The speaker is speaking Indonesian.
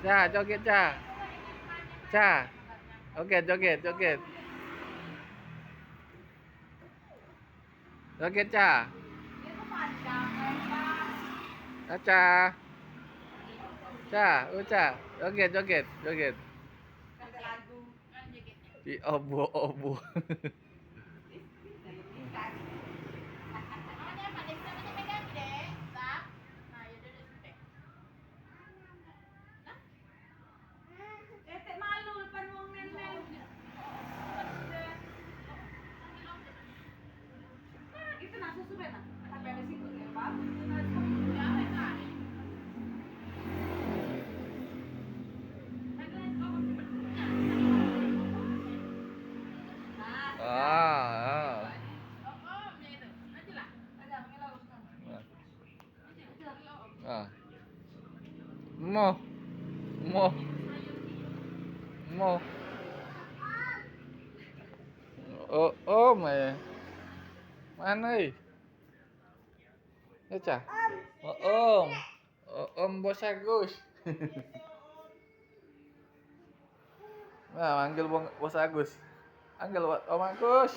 Ca, joget Ca. Ca. Joget, joget, joget. Joget Ca. Ca. Ca, Ca. Joget, joget, joget. Di obo-obo. Itu nak susu kan? Tapi ada situ ya, Pak. Ah, ah. Ah. Mo. Mo. Mo. Oh, om ya. Mana nih? Ya, Ca. Oh, om. Oh, om Bos Agus. Nah, manggil Bos Agus. Panggil Om Agus.